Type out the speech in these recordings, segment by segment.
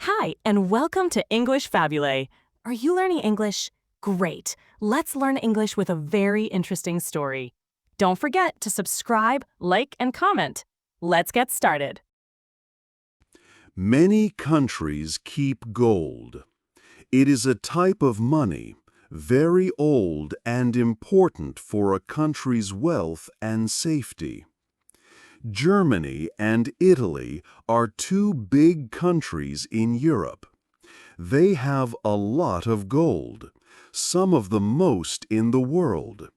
Hi, and welcome to English-Fabule. Are you learning English? Great. Let's learn English with a very interesting story. Don't forget to subscribe, like, and comment. Let's get started. Many countries keep gold. It is a type of money, very old and important for a country's wealth and safety. Germany and Italy are two big countries in Europe. They have a lot of gold, some of the most in the world.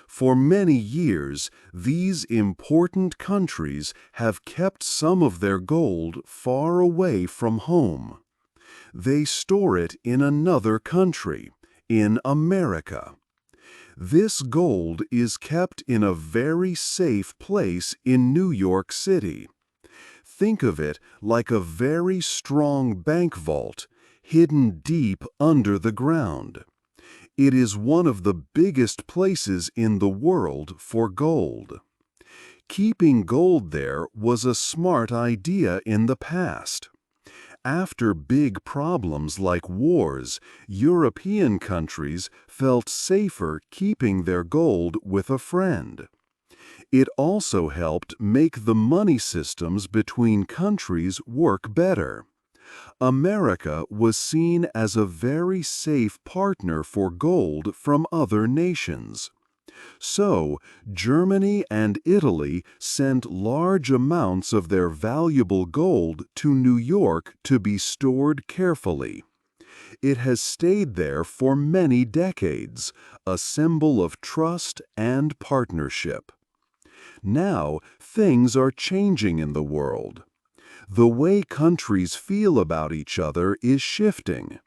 For many years, these important countries have kept some of their gold far away from home. They store it in another country, in America. This gold is kept in a very safe place in New York City. Think of it like a very strong bank vault, hidden deep under the ground. It is one of the biggest places in the world for gold. Keeping gold there was a smart idea in the past. After big problems like wars, European countries felt safer keeping their gold with a friend. It also helped make the money systems between countries work better. America was seen as a very safe partner for gold from other nations. So, Germany and Italy sent large amounts of their valuable gold to New York to be stored carefully. It has stayed there for many decades, a symbol of trust and partnership. Now, things are changing in the world. The way countries feel about each other is shifting.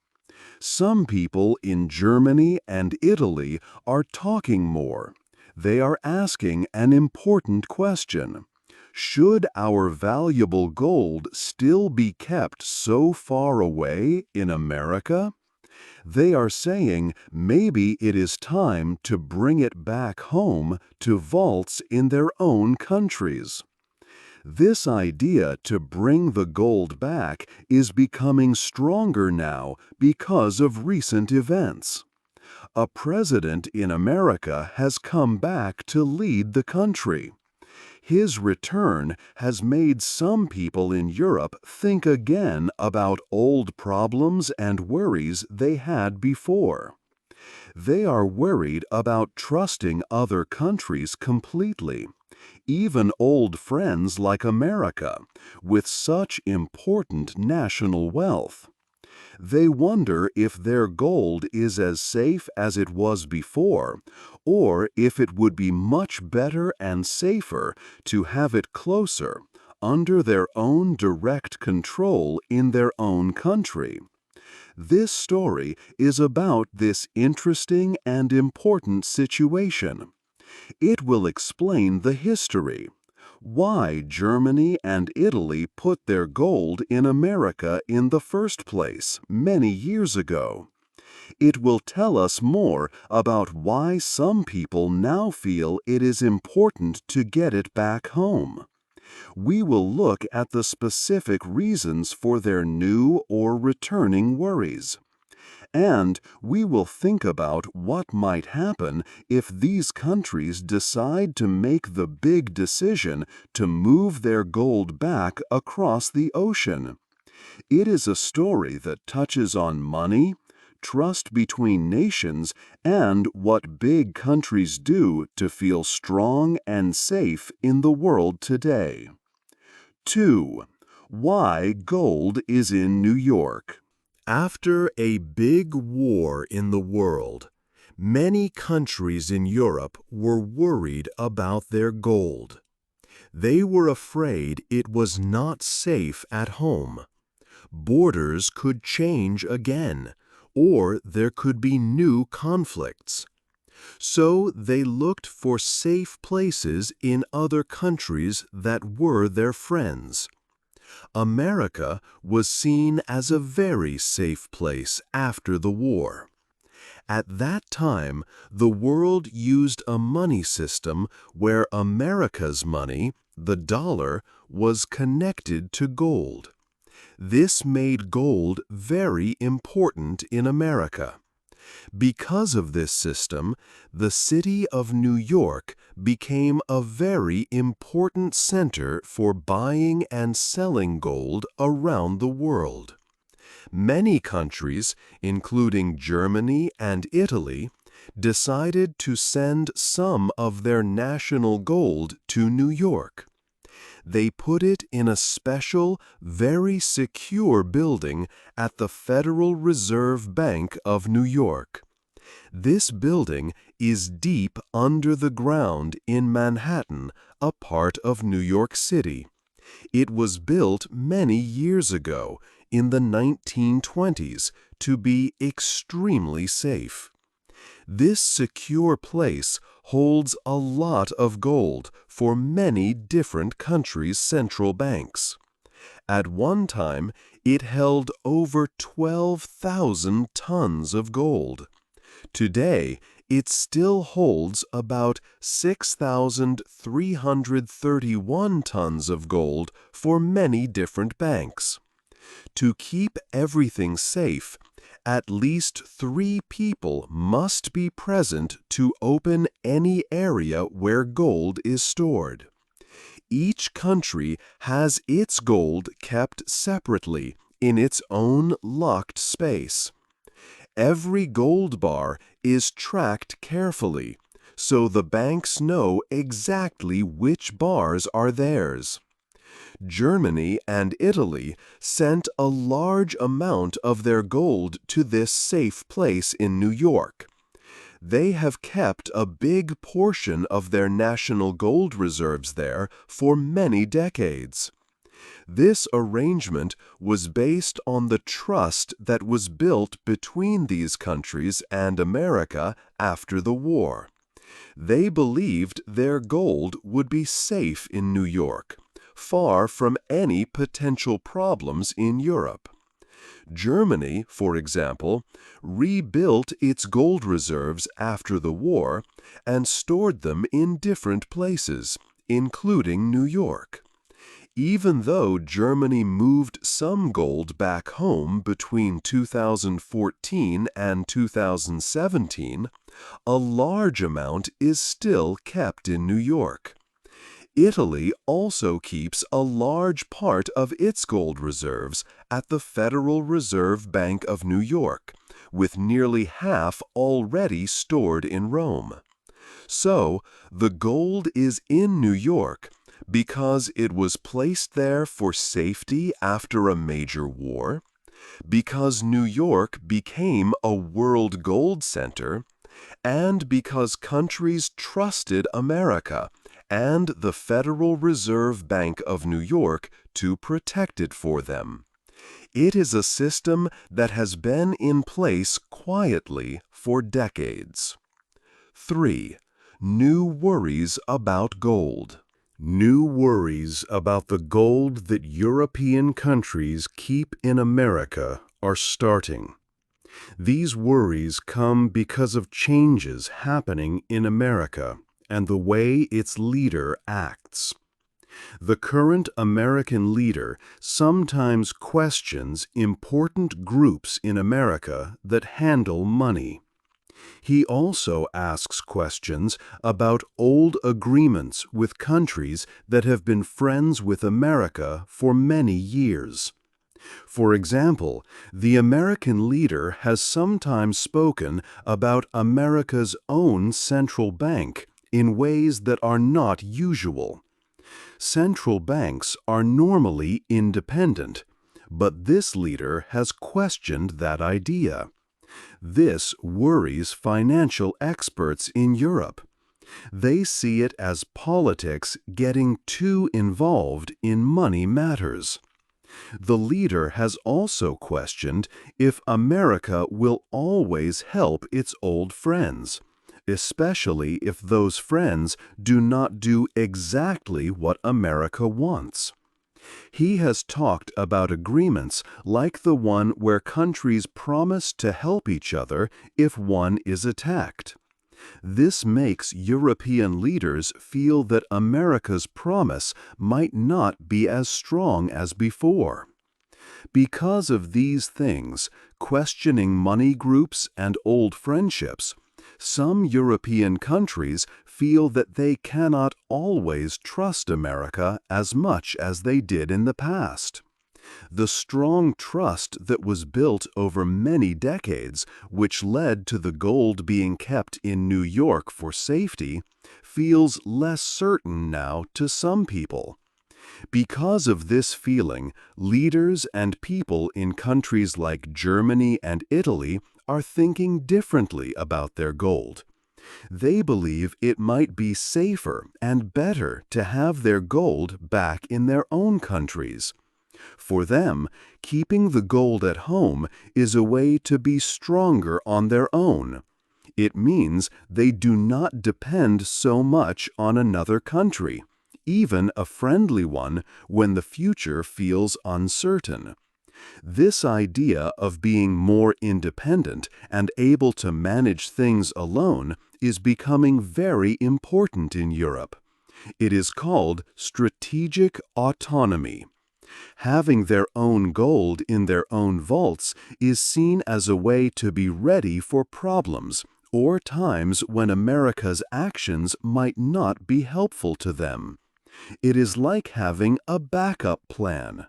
Some people in Germany and Italy are talking more. They are asking an important question. Should our valuable gold still be kept so far away in America? They are saying maybe it is time to bring it back home to vaults in their own countries. This idea to bring the gold back is becoming stronger now because of recent events. A president in America has come back to lead the country. His return has made some people in Europe think again about old problems and worries they had before. They are worried about trusting other countries completely. Even old friends like America, with such important national wealth. They wonder if their gold is as safe as it was before, or if it would be much better and safer to have it closer, under their own direct control in their own country. This story is about this interesting and important situation. It will explain the history, why Germany and Italy put their gold in America in the first place many years ago. It will tell us more about why some people now feel it is important to get it back home. We will look at the specific reasons for their new or returning worries. And we will think about what might happen if these countries decide to make the big decision to move their gold back across the ocean. It is a story that touches on money, trust between nations, and what big countries do to feel strong and safe in the world today. 2. Why gold is in New York. After a big war in the world, many countries in Europe were worried about their gold. They were afraid it was not safe at home. Borders could change again, or there could be new conflicts. So they looked for safe places in other countries that were their friends. America was seen as a very safe place after the war. At that time, the world used a money system where America's money, the dollar, was connected to gold. This made gold very important in America. Because of this system, the city of New York became a very important center for buying and selling gold around the world. Many countries, including Germany and Italy, decided to send some of their national gold to New York. They put it in a special, very secure building at the Federal Reserve Bank of New York. This building is deep under the ground in Manhattan, a part of New York City. It was built many years ago, in the 1920s, to be extremely safe. This secure place holds a lot of gold for many different countries' central banks. At one time, it held over 12,000 tons of gold. Today, it still holds about 6,331 tons of gold for many different banks. To keep everything safe, at least 3 people must be present to open any area where gold is stored. Each country has its gold kept separately in its own locked space. Every gold bar is tracked carefully, so the banks know exactly which bars are theirs. Germany and Italy sent a large amount of their gold to this safe place in New York. They have kept a big portion of their national gold reserves there for many decades. This arrangement was based on the trust that was built between these countries and America after the war. They believed their gold would be safe in New York, far from any potential problems in Europe. Germany, for example, rebuilt its gold reserves after the war and stored them in different places, including New York. Even though Germany moved some gold back home between 2014 and 2017, a large amount is still kept in New York. Italy also keeps a large part of its gold reserves at the Federal Reserve Bank of New York, with nearly half already stored in Rome. So, the gold is in New York because it was placed there for safety after a major war, because New York became a world gold center, and because countries trusted America and the Federal Reserve Bank of New York to protect it for them. It is a system that has been in place quietly for decades. 3. New worries about gold. New worries about the gold that European countries keep in America are starting. These worries come because of changes happening in America and the way its leader acts. The current American leader sometimes questions important groups in America that handle money. He also asks questions about old agreements with countries that have been friends with America for many years. For example, the American leader has sometimes spoken about America's own central bank in ways that are not usual. Central banks are normally independent, but this leader has questioned that idea. This worries financial experts in Europe. They see it as politics getting too involved in money matters. The leader has also questioned if America will always help its old friends, especially if those friends do not do exactly what America wants. He has talked about agreements like the one where countries promise to help each other if one is attacked. This makes European leaders feel that America's promise might not be as strong as before. Because of these things, questioning money groups and old friendships, some European countries feel that they cannot always trust America as much as they did in the past. The strong trust that was built over many decades, which led to the gold being kept in New York for safety, feels less certain now to some people. Because of this feeling, leaders and people in countries like Germany and Italy are thinking differently about their gold. They believe it might be safer and better to have their gold back in their own countries. For them, keeping the gold at home is a way to be stronger on their own. It means they do not depend so much on another country, even a friendly one, when the future feels uncertain. This idea of being more independent and able to manage things alone is becoming very important in Europe. It is called strategic autonomy. Having their own gold in their own vaults is seen as a way to be ready for problems or times when America's actions might not be helpful to them. It is like having a backup plan.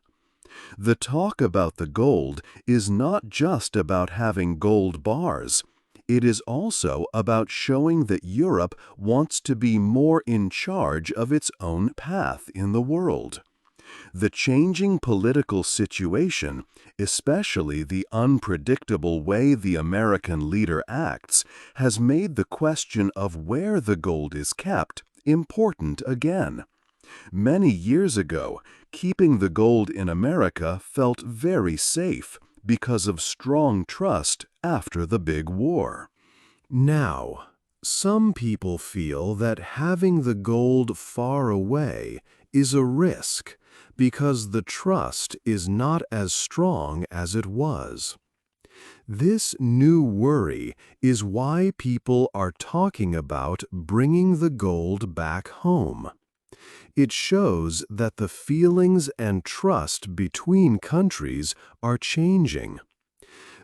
The talk about the gold is not just about having gold bars. It is also about showing that Europe wants to be more in charge of its own path in the world. The changing political situation, especially the unpredictable way the American leader acts, has made the question of where the gold is kept important again. Many years ago, keeping the gold in America felt very safe because of strong trust after the big war. Now, some people feel that having the gold far away is a risk because the trust is not as strong as it was. This new worry is why people are talking about bringing the gold back home. It shows that the feelings and trust between countries are changing.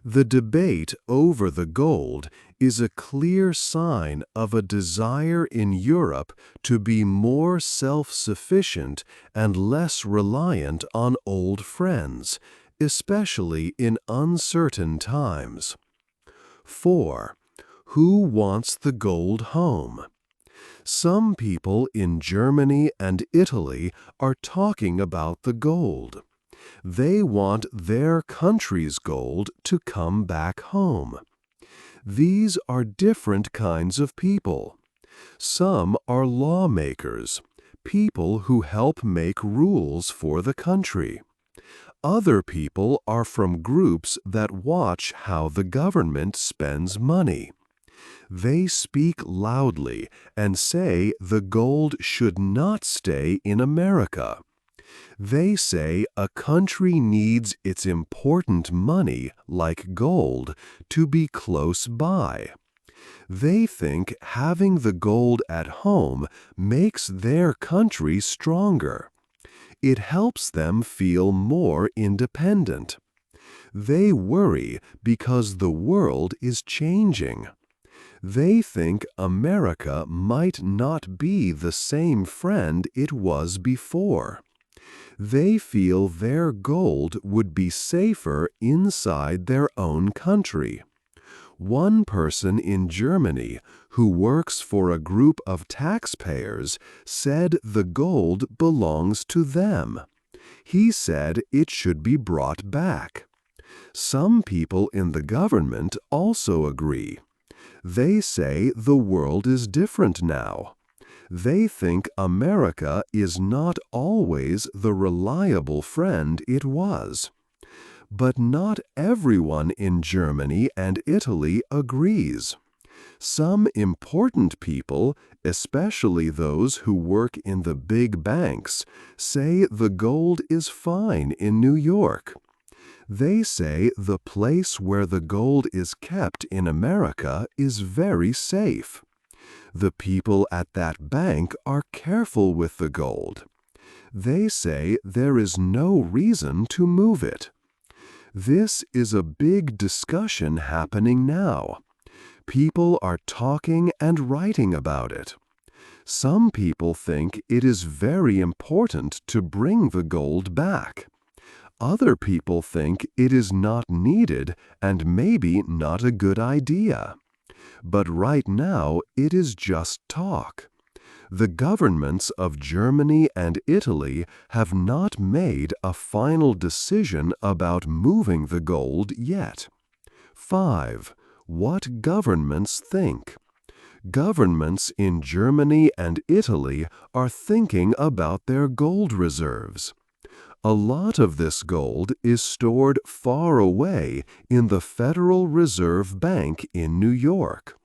The debate over the gold is a clear sign of a desire in Europe to be more self-sufficient and less reliant on old friends, especially in uncertain times. 4. Who wants the gold home? Some people in Germany and Italy are talking about the gold. They want their country's gold to come back home. These are different kinds of people. Some are lawmakers, people who help make rules for the country. Other people are from groups that watch how the government spends money. They speak loudly and say the gold should not stay in America. They say a country needs its important money, like gold, to be close by. They think having the gold at home makes their country stronger. It helps them feel more independent. They worry because the world is changing. They think America might not be the same friend it was before. They feel their gold would be safer inside their own country. One person in Germany who works for a group of taxpayers said the gold belongs to them. He said it should be brought back. Some people in the government also agree. They say the world is different now. They think America is not always the reliable friend it was. But not everyone in Germany and Italy agrees. Some important people, especially those who work in the big banks, say the gold is fine in New York. They say the place where the gold is kept in America is very safe. The people at that bank are careful with the gold. They say there is no reason to move it. This is a big discussion happening now. People are talking and writing about it. Some people think it is very important to bring the gold back. Other people think it is not needed and maybe not a good idea. But right now, it is just talk. The governments of Germany and Italy have not made a final decision about moving the gold yet. 5. What governments think. Governments in Germany and Italy are thinking about their gold reserves. A lot of this gold is stored far away in the Federal Reserve Bank in New York.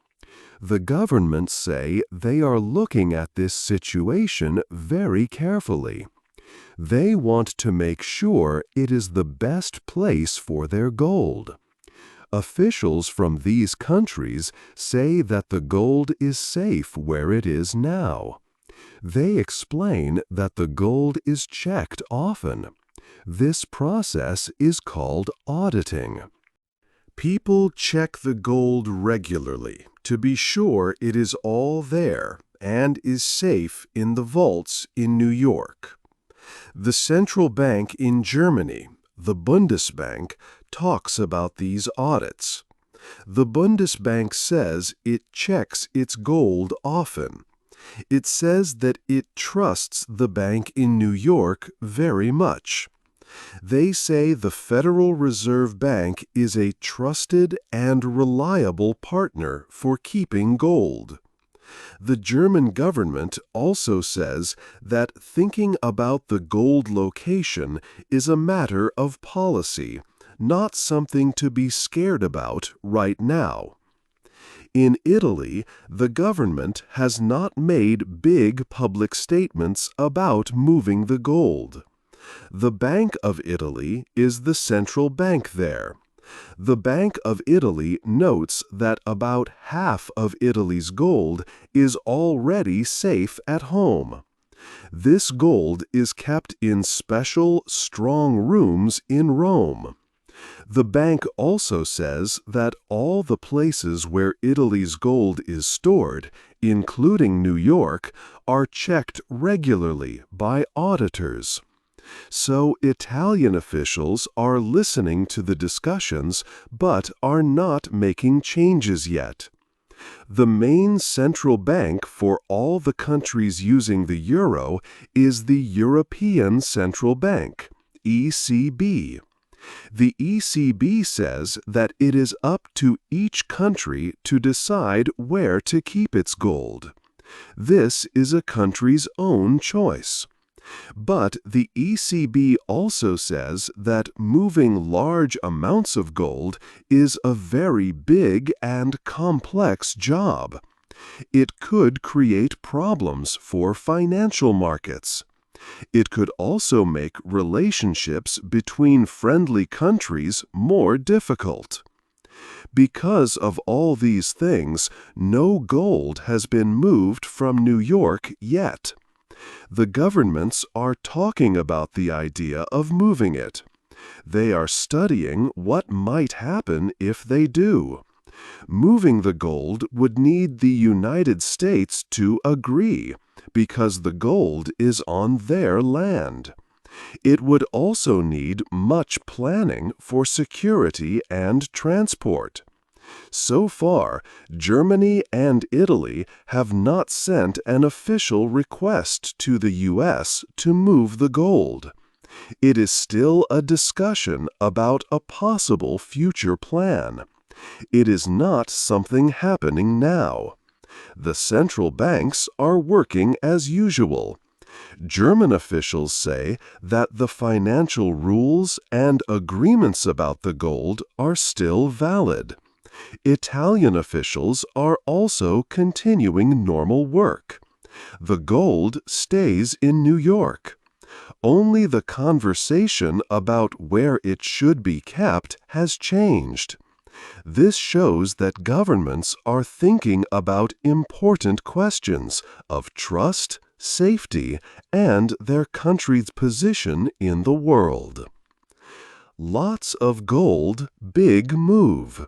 The governments say they are looking at this situation very carefully. They want to make sure it is the best place for their gold. Officials from these countries say that the gold is safe where it is now. They explain that the gold is checked often. This process is called auditing. People check the gold regularly to be sure it is all there and is safe in the vaults in New York. The central bank in Germany, the Bundesbank, talks about these audits. The Bundesbank says it checks its gold often. It says that it trusts the bank in New York very much. They say the Federal Reserve Bank is a trusted and reliable partner for keeping gold. The German government also says that thinking about the gold location is a matter of policy, not something to be scared about right now. In Italy, the government has not made big public statements about moving the gold. The Bank of Italy is the central bank there. The Bank of Italy notes that about half of Italy's gold is already safe at home. This gold is kept in special, strong rooms in Rome. The bank also says that all the places where Italy's gold is stored, including New York, are checked regularly by auditors. So Italian officials are listening to the discussions but are not making changes yet. The main central bank for all the countries using the euro is the European Central Bank, ECB. The ECB says that it is up to each country to decide where to keep its gold. This is a country's own choice. But the ECB also says that moving large amounts of gold is a very big and complex job. It could create problems for financial markets. It could also make relationships between friendly countries more difficult. Because of all these things, no gold has been moved from New York yet. The governments are talking about the idea of moving it. They are studying what might happen if they do. Moving the gold would need the United States to agree, because the gold is on their land. It would also need much planning for security and transport. So far, Germany and Italy have not sent an official request to the U.S. to move the gold. It is still a discussion about a possible future plan. It is not something happening now. The central banks are working as usual. German officials say that the financial rules and agreements about the gold are still valid. Italian officials are also continuing normal work. The gold stays in New York. Only the conversation about where it should be kept has changed. This shows that governments are thinking about important questions of trust, safety, and their country's position in the world. Lots of gold, big move.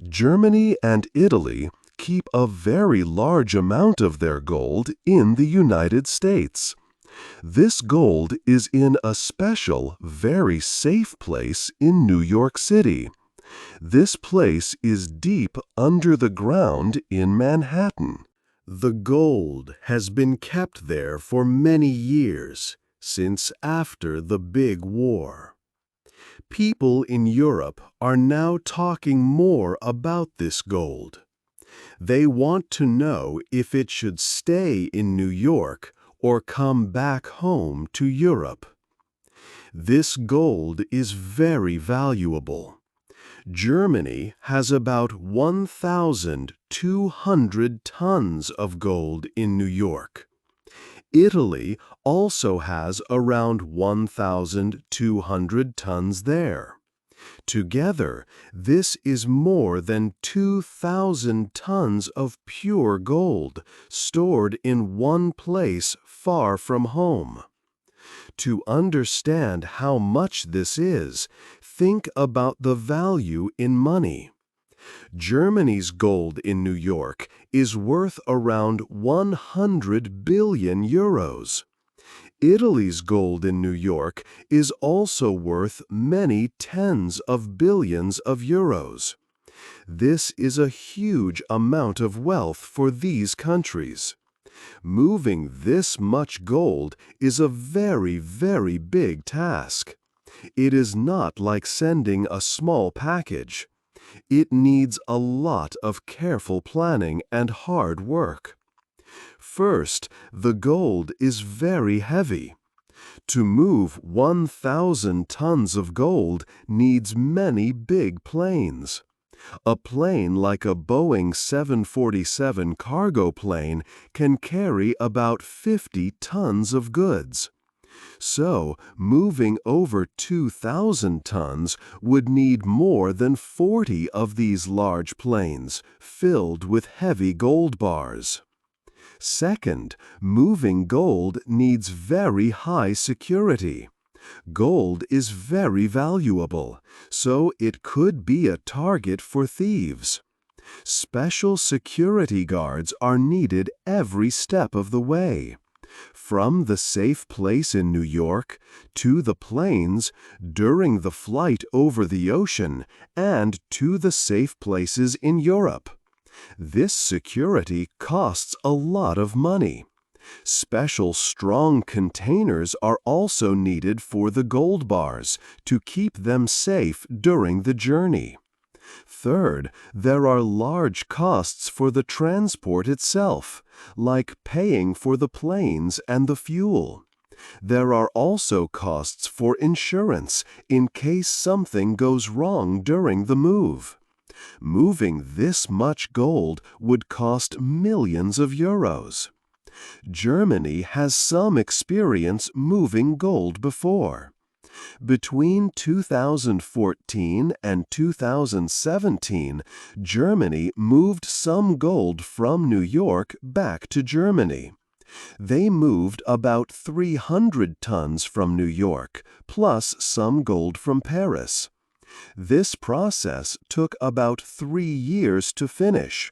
Germany and Italy keep a very large amount of their gold in the United States. This gold is in a special, very safe place in New York City. This place is deep under the ground in Manhattan. The gold has been kept there for many years, since after the Big War. People in Europe are now talking more about this gold. They want to know if it should stay in New York or come back home to Europe. This gold is very valuable. Germany has about 1,200 tons of gold in New York. Italy also has around 1,200 tons there. Together, this is more than 2,000 tons of pure gold stored in one place far from home. To understand how much this is, think about the value in money. Germany's gold in New York is worth around 100 billion euros. Italy's gold in New York is also worth many tens of billions of euros. This is a huge amount of wealth for these countries. Moving this much gold is a very, very big task. It is not like sending a small package. It needs a lot of careful planning and hard work. First, the gold is very heavy. To move 1,000 tons of gold needs many big planes. A plane like a Boeing 747 cargo plane can carry about 50 tons of goods. So, moving over 2,000 tons would need more than 40 of these large planes, filled with heavy gold bars. Second, moving gold needs very high security. Gold is very valuable, so it could be a target for thieves. Special security guards are needed every step of the way. From the safe place in New York, to the planes, during the flight over the ocean, and to the safe places in Europe. This security costs a lot of money. Special strong containers are also needed for the gold bars to keep them safe during the journey. Third, there are large costs for the transport itself, like paying for the planes and the fuel. There are also costs for insurance in case something goes wrong during the move. Moving this much gold would cost millions of euros. Germany has some experience moving gold before. Between 2014 and 2017, Germany moved some gold from New York back to Germany. They moved about 300 tons from New York, plus some gold from Paris. This process took about 3 years to finish.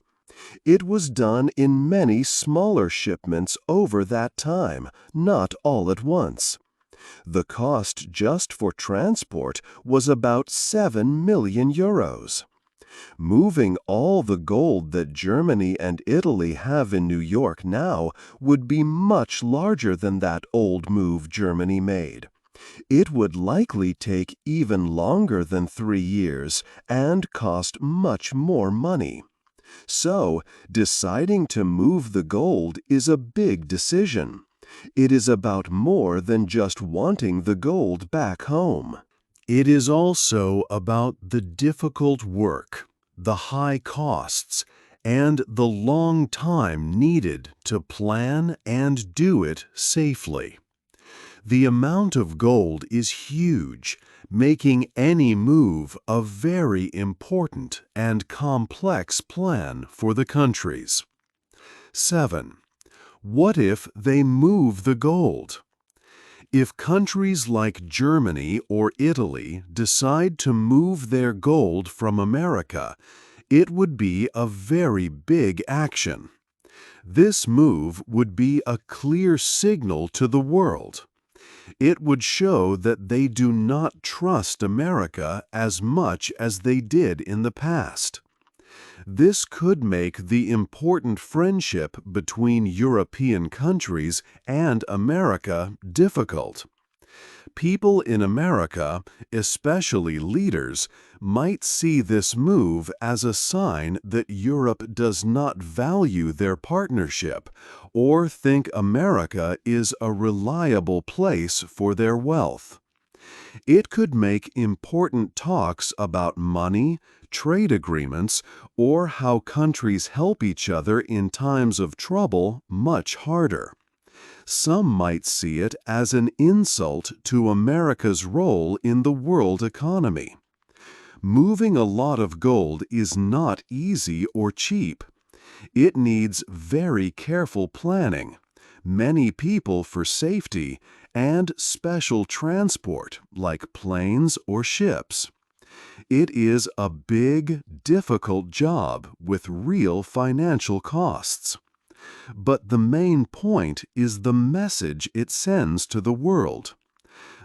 It was done in many smaller shipments over that time, not all at once. The cost just for transport was about 7 million euros. Moving all the gold that Germany and Italy have in New York now would be much larger than that old move Germany made. It would likely take even longer than 3 years and cost much more money. So, deciding to move the gold is a big decision. It is about more than just wanting the gold back home. It is also about the difficult work, the high costs, and the long time needed to plan and do it safely. The amount of gold is huge, making any move a very important and complex plan for the countries. 7. What if they move the gold? If countries like Germany or Italy decide to move their gold from America, it would be a very big action. This move would be a clear signal to the world. It would show that they do not trust America as much as they did in the past. This could make the important friendship between European countries and America difficult. People in America, especially leaders, might see this move as a sign that Europe does not value their partnership or think America is a reliable place for their wealth. It could make important talks about money, trade agreements, or how countries help each other in times of trouble much harder. Some might see it as an insult to America's role in the world economy. Moving a lot of gold is not easy or cheap. It needs very careful planning, many people for safety, and special transport like planes or ships. It is a big, difficult job with real financial costs. But the main point is the message it sends to the world.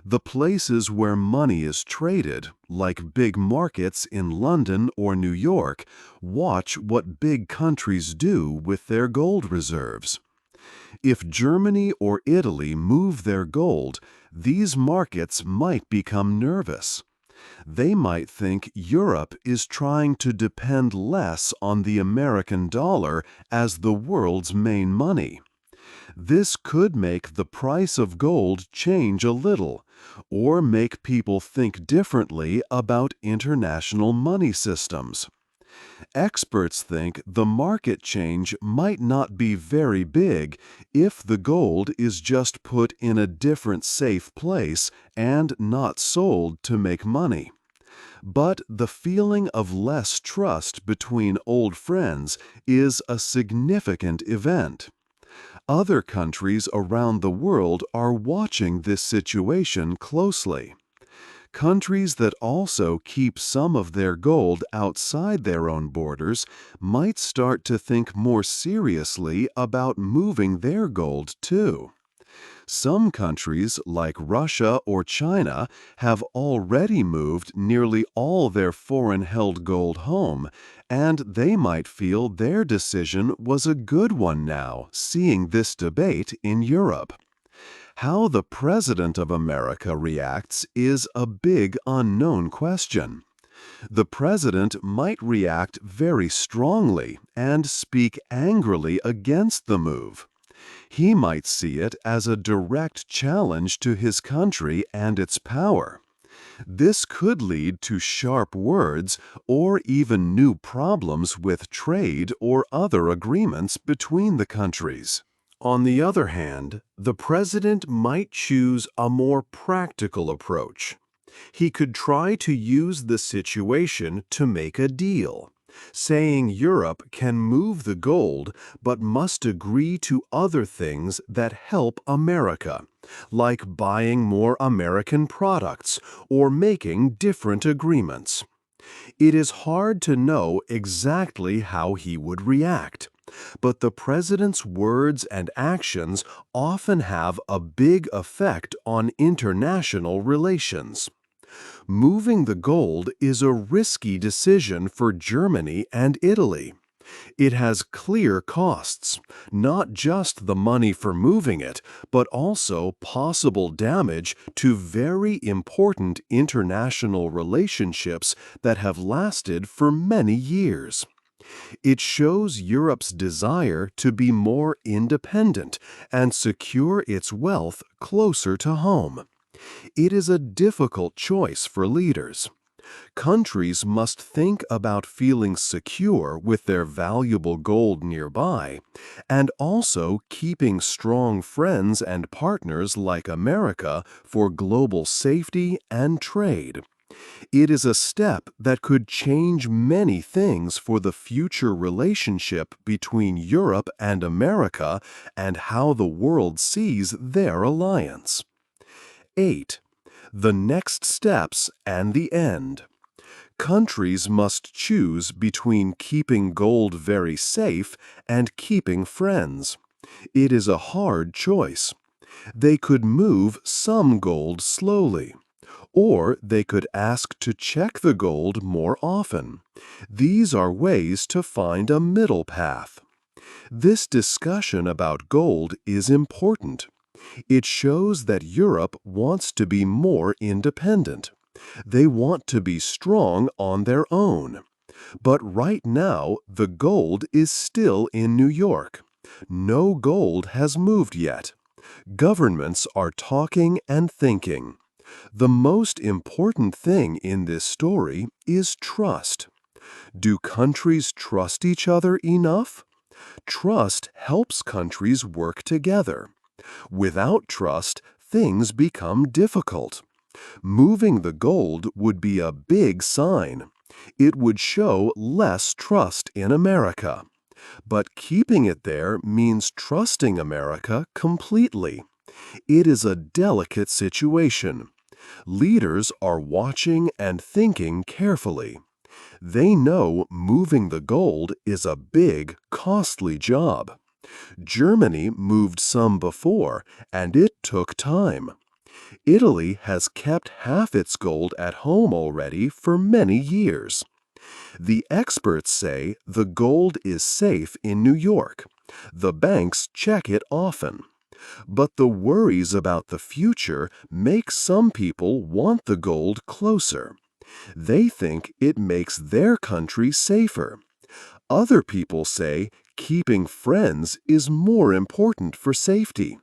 The places where money is traded, like big markets in London or New York, watch what big countries do with their gold reserves. If Germany or Italy move their gold, these markets might become nervous. They might think Europe is trying to depend less on the American dollar as the world's main money. This could make the price of gold change a little, or make people think differently about international money systems. Experts think the market change might not be very big if the gold is just put in a different safe place and not sold to make money. But the feeling of less trust between old friends is a significant event. Other countries around the world are watching this situation closely. Countries that also keep some of their gold outside their own borders might start to think more seriously about moving their gold too. Some countries, like Russia or China, have already moved nearly all their foreign-held gold home, and they might feel their decision was a good one now, seeing this debate in Europe. How the President of America reacts is a big unknown question. The President might react very strongly and speak angrily against the move. He might see it as a direct challenge to his country and its power. This could lead to sharp words or even new problems with trade or other agreements between the countries. On the other hand, the president might choose a more practical approach. He could try to use the situation to make a deal, saying Europe can move the gold but must agree to other things that help America, like buying more American products or making different agreements. It is hard to know exactly how he would react, but the president's words and actions often have a big effect on international relations. Moving the gold is a risky decision for Germany and Italy. It has clear costs, not just the money for moving it, but also possible damage to very important international relationships that have lasted for many years. It shows Europe's desire to be more independent and secure its wealth closer to home. It is a difficult choice for leaders. Countries must think about feeling secure with their valuable gold nearby, and also keeping strong friends and partners like America for global safety and trade. It is a step that could change many things for the future relationship between Europe and America and how the world sees their alliance. 8. The next steps and the end. Countries must choose between keeping gold very safe and keeping friends. It is a hard choice. They could move some gold slowly, or they could ask to check the gold more often. These are ways to find a middle path. This discussion about gold is important. It shows that Europe wants to be more independent. They want to be strong on their own. But right now, the gold is still in New York. No gold has moved yet. Governments are talking and thinking. The most important thing in this story is trust. Do countries trust each other enough? Trust helps countries work together. Without trust, things become difficult. Moving the gold would be a big sign. It would show less trust in America. But keeping it there means trusting America completely. It is a delicate situation. Leaders are watching and thinking carefully. They know moving the gold is a big, costly job. Germany moved some before, and it took time. Italy has kept half its gold at home already for many years. The experts say the gold is safe in New York. The banks check it often. But the worries about the future make some people want the gold closer. They think it makes their country safer. Other people say keeping friends is more important for safety.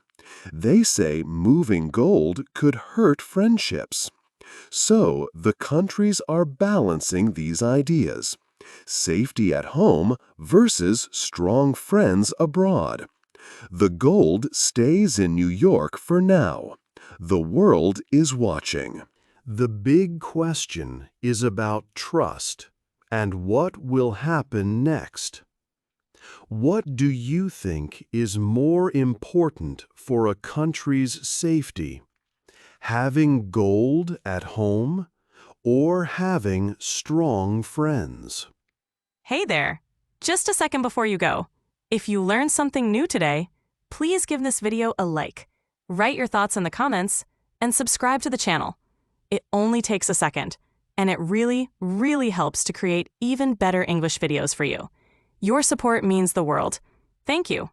They say moving gold could hurt friendships. So the countries are balancing these ideas. Safety at home versus strong friends abroad. The gold stays in New York for now. The world is watching. The big question is about trust and what will happen next. What do you think is more important for a country's safety? Having gold at home or having strong friends? Hey there! Just a second before you go. If you learned something new today, please give this video a like, write your thoughts in the comments, and subscribe to the channel. It only takes a second, and it really, really helps to create even better English videos for you. Your support means the world. Thank you.